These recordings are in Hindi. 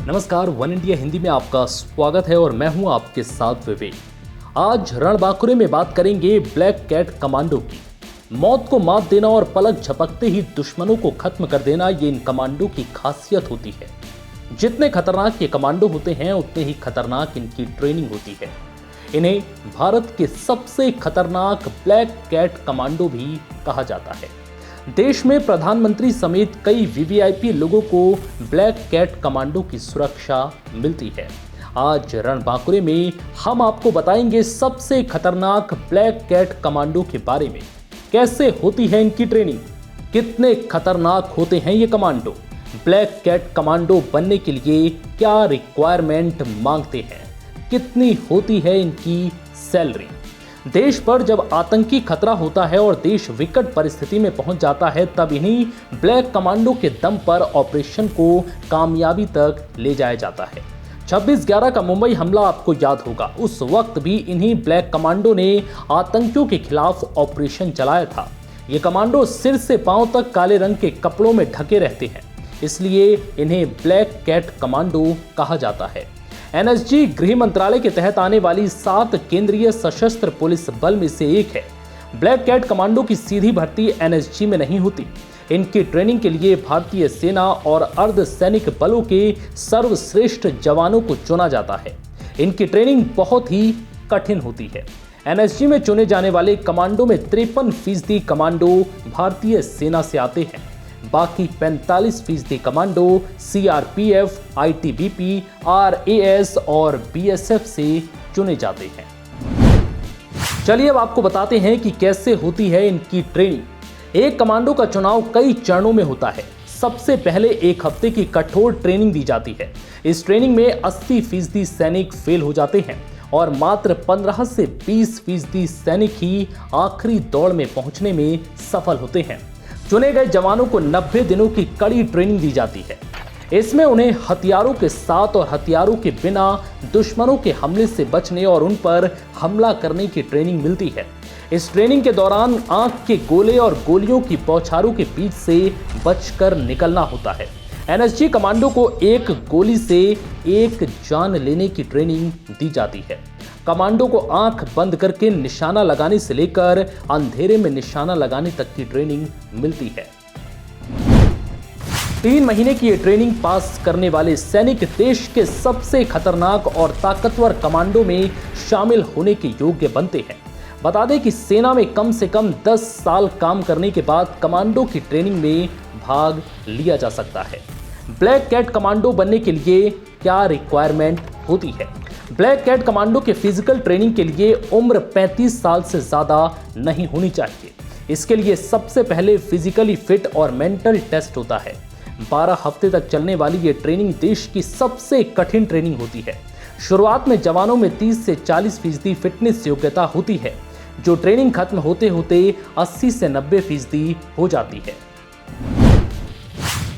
नमस्कार, वन इंडिया हिंदी में आपका स्वागत है और मैं हूं आपके साथ विवेक। आज रणबांकुरे में बात करेंगे ब्लैक कैट कमांडो की। मौत को मात देना और पलक झपकते ही दुश्मनों को खत्म कर देना, ये इन कमांडो की खासियत होती है। जितने खतरनाक ये कमांडो होते हैं उतने ही खतरनाक इनकी ट्रेनिंग होती है। इन्हें भारत के सबसे खतरनाक ब्लैक कैट कमांडो भी कहा जाता है। देश में प्रधानमंत्री समेत कई वीवीआईपी लोगों को ब्लैक कैट कमांडो की सुरक्षा मिलती है। आज रणबांकुरे में हम आपको बताएंगे सबसे खतरनाक ब्लैक कैट कमांडो के बारे में। कैसे होती है इनकी ट्रेनिंग, कितने खतरनाक होते हैं ये कमांडो, ब्लैक कैट कमांडो बनने के लिए क्या रिक्वायरमेंट मांगते हैं, कितनी होती है इनकी सैलरी। देश पर जब आतंकी खतरा होता है और देश विकट परिस्थिति में पहुंच जाता है, तब इन्हीं ब्लैक कमांडो के दम पर ऑपरेशन को कामयाबी तक ले जाया जाता है। 26/11 का मुंबई हमला आपको याद होगा। उस वक्त भी इन्हीं ब्लैक कमांडो ने आतंकियों के खिलाफ ऑपरेशन चलाया था। ये कमांडो सिर से पांव तक काले रंग के कपड़ों में ढके रहते हैं, इसलिए इन्हें ब्लैक कैट कमांडो कहा जाता है। एनएसजी गृह मंत्रालय के तहत आने वाली 7 केंद्रीय सशस्त्र पुलिस बल में से एक है। ब्लैक कैट कमांडो की सीधी भर्ती एनएसजी में नहीं होती। इनकी ट्रेनिंग के लिए भारतीय सेना और अर्धसैनिक बलों के सर्वश्रेष्ठ जवानों को चुना जाता है। इनकी ट्रेनिंग बहुत ही कठिन होती है। एनएसजी में चुने जाने वाले कमांडो में 53% कमांडो भारतीय सेना से आते हैं। बाकी 45% कमांडो सीआरपीएफ, आईटीबीपी, आरएएस और बीएसएफ से चुने जाते हैं। चलिए अब आपको बताते हैं कि कैसे होती है इनकी ट्रेनिंग। एक कमांडो का चुनाव कई चरणों में होता है। सबसे पहले 1 हफ्ते की कठोर ट्रेनिंग दी जाती है। इस ट्रेनिंग में 80% सैनिक फेल हो जाते हैं और मात्र 15 से 20% सैनिक ही आखिरी दौड़ में पहुंचने में सफल होते हैं। चुने गए जवानों को 90 दिनों की कड़ी ट्रेनिंग दी जाती है। इसमें उन्हें हथियारों के साथ और हथियारों के बिना दुश्मनों के हमले से बचने और उन पर हमला करने की ट्रेनिंग मिलती है। इस ट्रेनिंग के दौरान आंख के गोले और गोलियों की बौछारों के बीच से बचकर निकलना होता है। एनएसजी कमांडो को एक गोली से एक जान लेने की ट्रेनिंग दी जाती है। कमांडो को आंख बंद करके निशाना लगाने से लेकर अंधेरे में निशाना लगाने तक की ट्रेनिंग मिलती है। 3 महीने की ये ट्रेनिंग पास करने वाले सैनिक देश के सबसे खतरनाक और ताकतवर कमांडो में शामिल होने के योग्य बनते हैं। बता दें कि सेना में कम से कम 10 साल काम करने के बाद कमांडो की ट्रेनिंग में भाग लिया जा सकता है। ब्लैक कैट कमांडो बनने के लिए क्या रिक्वायरमेंट होती है? ब्लैक कैट कमांडो के फिजिकल ट्रेनिंग के लिए उम्र 35 साल से ज़्यादा नहीं होनी चाहिए। इसके लिए सबसे पहले फिजिकली फिट और मेंटल टेस्ट होता है। 12 हफ्ते तक चलने वाली ये ट्रेनिंग देश की सबसे कठिन ट्रेनिंग होती है। शुरुआत में जवानों में 30 से 40% फिटनेस योग्यता होती है, जो ट्रेनिंग खत्म होते होते 80 से 90% हो जाती है।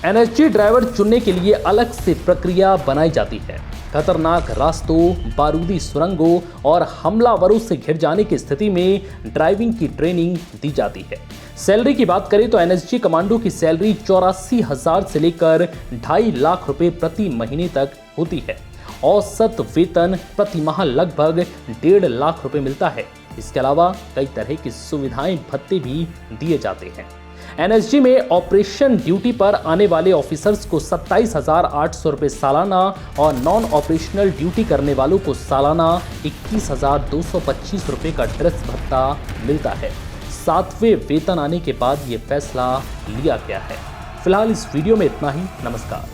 एनएसजी ड्राइवर चुनने के लिए अलग से प्रक्रिया बनाई जाती है। खतरनाक रास्तों, बारूदी सुरंगों और हमलावरों से घिर जाने की स्थिति में ड्राइविंग की ट्रेनिंग दी जाती है। सैलरी की बात करें तो एनएसजी कमांडो की सैलरी 84,000 से लेकर 2.5 लाख रुपए प्रति महीने तक होती है। औसत वेतन प्रति माह लगभग 1.5 लाख रुपए मिलता है। इसके अलावा कई तरह की सुविधाएं, भत्ते भी दिए जाते हैं। एनएसजी में ऑपरेशन ड्यूटी पर आने वाले ऑफिसर्स को 27,800 रुपये सालाना और नॉन ऑपरेशनल ड्यूटी करने वालों को सालाना 21,225 रुपये का ड्रेस भत्ता मिलता है। 7वें वेतन आने के बाद ये फैसला लिया गया है। फिलहाल इस वीडियो में इतना ही। नमस्कार।